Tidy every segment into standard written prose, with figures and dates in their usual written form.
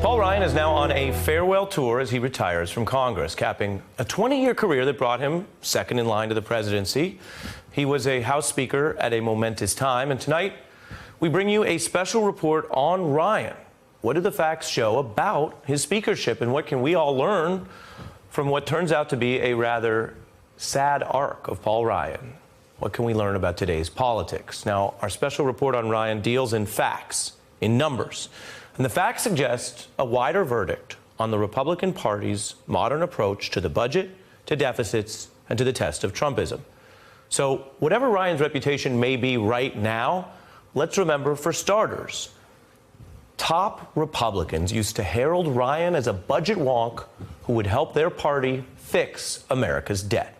Paul Ryan is now on a farewell tour as he retires from Congress, capping a 20-year career that brought him second in line to the presidency. He was a House Speaker at a momentous time, and tonight we bring you a special report on Ryan. What do the facts show about his speakership, and what can we all learn from what turns out to be a rather sad arc of Paul Ryan? What can we learn about today's politics? Now, our special report on Ryan deals in facts, in numbers. And the facts suggest a wider verdict on the Republican Party's modern approach to the budget, to deficits, and to the test of Trumpism. So whatever Ryan's reputation may be right now, let's remember, for starters, top Republicans used to herald Ryan as a budget wonk who would help their party fix America's debt.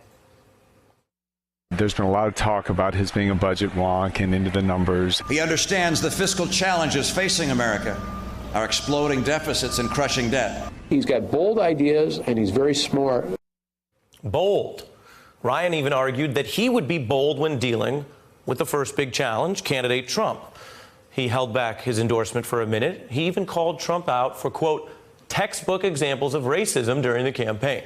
There's been a lot of talk about his being a budget wonk and into the numbers. He understands the fiscal challenges facing America, our exploding deficits and crushing debt. He's got bold ideas and he's very smart. Bold. Ryan even argued that he would be bold when dealing with the first big challenge, candidate Trump. He held back his endorsement for a minute. He even called Trump out for, quote, textbook examples of racism during the campaign.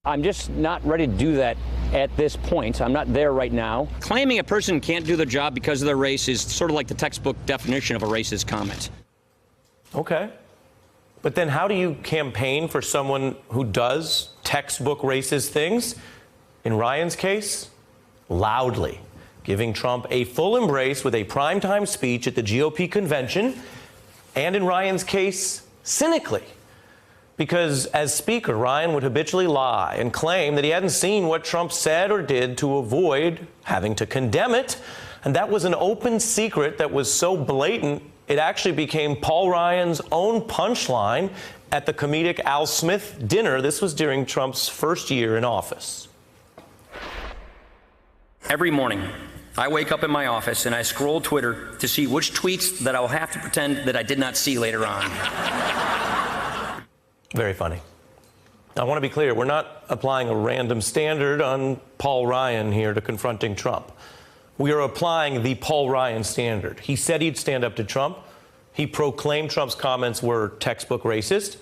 I'm just not ready to do that at this point. I'm not there right now. Claiming a person can't do the job because of their race is sort of like the textbook definition of a racist comment. Okay. But then how do you campaign for someone who does textbook racist things? In Ryan's case, loudly, giving Trump a full embrace with a primetime speech at the GOP convention, and in Ryan's case, cynically. Because as Speaker, Ryan would habitually lie and claim that he hadn't seen what Trump said or did to avoid having to condemn it. And that was an open secret that was so blatant, it actually became Paul Ryan's own punchline at the comedic Al Smith dinner. This was during Trump's first year in office. Every morning, I wake up in my office and I scroll Twitter to see which tweets that I'll have to pretend that I did not see later on. Very funny. I want to be clear, we're not applying a random standard on Paul Ryan here to confronting Trump. We are applying the Paul Ryan standard. He said he'd stand up to Trump. He proclaimed Trump's comments were textbook racist.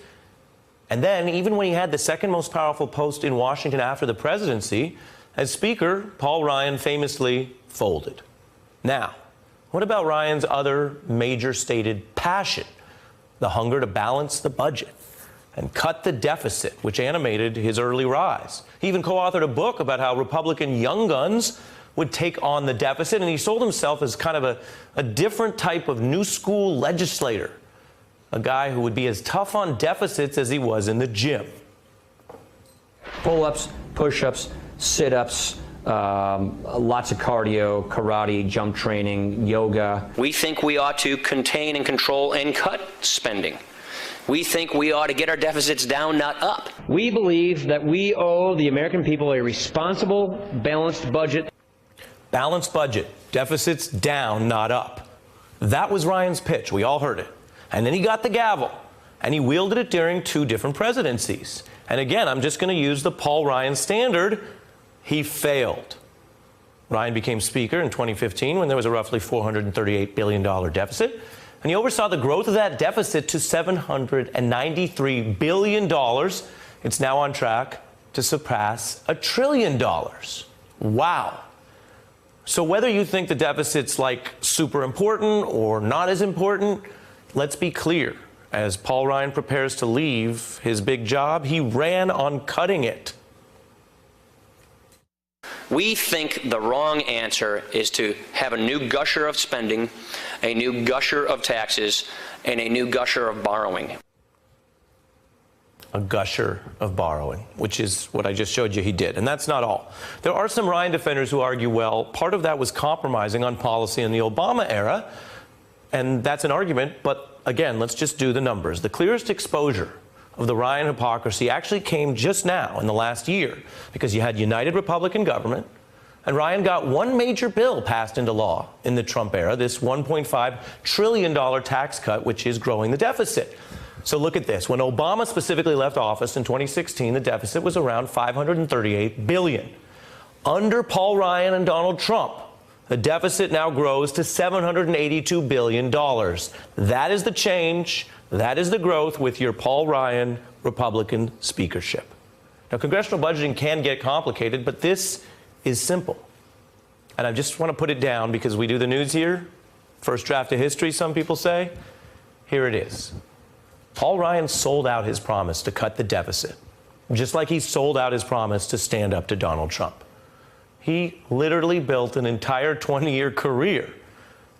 And then, even when he had the second most powerful post in Washington after the presidency, as Speaker, Paul Ryan famously folded. Now, what about Ryan's other major stated passion? The hunger to balance the budget and cut the deficit, which animated his early rise. He even co-authored a book about how Republican young guns would take on the deficit, and he sold himself as kind of a different type of new school legislator, a guy who would be as tough on deficits as he was in the gym. Pull-ups, push-ups, sit-ups, lots of cardio, karate, jump training, yoga. We think we ought to contain and control and cut spending. We think we ought to get our deficits down, not up. We believe that we owe the American people a responsible, balanced budget. Balanced budget, deficits down, not up. That was Ryan's pitch. We all heard it. And then he got the gavel, and he wielded it during two different presidencies. And again, I'm just going to use the Paul Ryan standard. He failed. Ryan became Speaker in 2015 when there was a roughly $438 billion deficit. And he oversaw the growth of that deficit to $793 billion. It's now on track to surpass $1 trillion. Wow. So whether you think the deficit's like super important or not as important, let's be clear. As Paul Ryan prepares to leave his big job, he ran on cutting it. We think the wrong answer is to have a new gusher of spending, a new gusher of taxes, and a new gusher of borrowing. A gusher of borrowing, which is what I just showed you he did. And that's not all. There are some Ryan defenders who argue, well, part of that was compromising on policy in the Obama era. And that's an argument. But again, let's just do the numbers. The clearest exposure of the Ryan hypocrisy actually came just now in the last year, because you had united Republican government, and Ryan got one major bill passed into law in the Trump era, this $1.5 trillion tax cut, which is growing the deficit. So look at this. When Obama specifically left office in 2016, the deficit was around $538 billion. Under Paul Ryan and Donald Trump, The deficit now grows to $782 billion. That is the change. That is the growth with your Paul Ryan Republican speakership. Now, congressional budgeting can get complicated, but this is simple. And I just want to put it down because we do the news here. First draft of history, some people say. Here it is. Paul Ryan sold out his promise to cut the deficit, just like he sold out his promise to stand up to Donald Trump. He literally built an entire 20-year career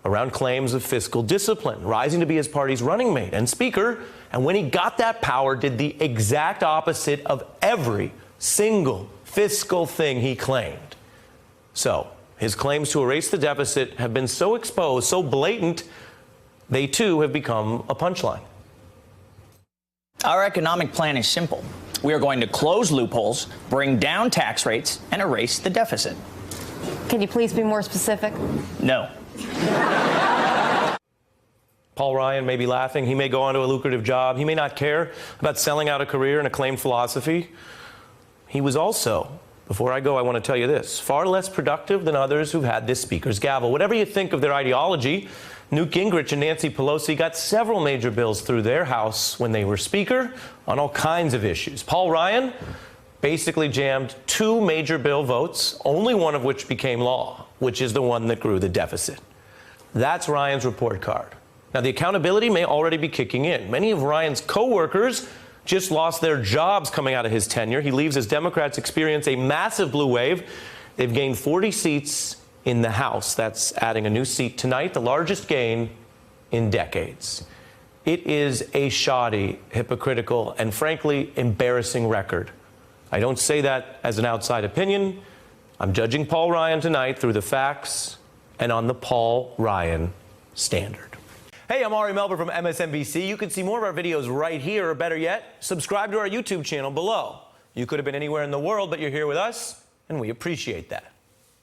around claims of fiscal discipline, rising to be his party's running mate and speaker, and when he got that power, did the exact opposite of every single fiscal thing he claimed. So, his claims to erase the deficit have been so exposed, so blatant, they too have become a punchline. Our economic plan is simple. We are going to close loopholes, bring down tax rates, and erase the deficit. Can you please be more specific? No. Paul Ryan may be laughing. He may go on to a lucrative job. He may not care about selling out a career and acclaimed philosophy. He was also, before I go, I want to tell you this, far less productive than others who've had this speaker's gavel. Whatever you think of their ideology, Newt Gingrich and Nancy Pelosi got several major bills through their House when they were Speaker on all kinds of issues. Paul Ryan basically jammed 2 major bill votes, only one of which became law, which is the one that grew the deficit. That's Ryan's report card. Now, the accountability may already be kicking in. Many of Ryan's co-workers just lost their jobs coming out of his tenure. He leaves as Democrats experience a massive blue wave. They've gained 40 seats in the House. That's adding a new seat tonight, the largest gain in decades. It is a shoddy, hypocritical, and frankly, embarrassing record. I don't say that as an outside opinion. I'm judging Paul Ryan tonight through the facts and on the Paul Ryan standard. Hey, I'm Ari Melber from MSNBC. You can see more of our videos right here, or better yet, subscribe to our YouTube channel below. You could have been anywhere in the world, but you're here with us, and we appreciate that.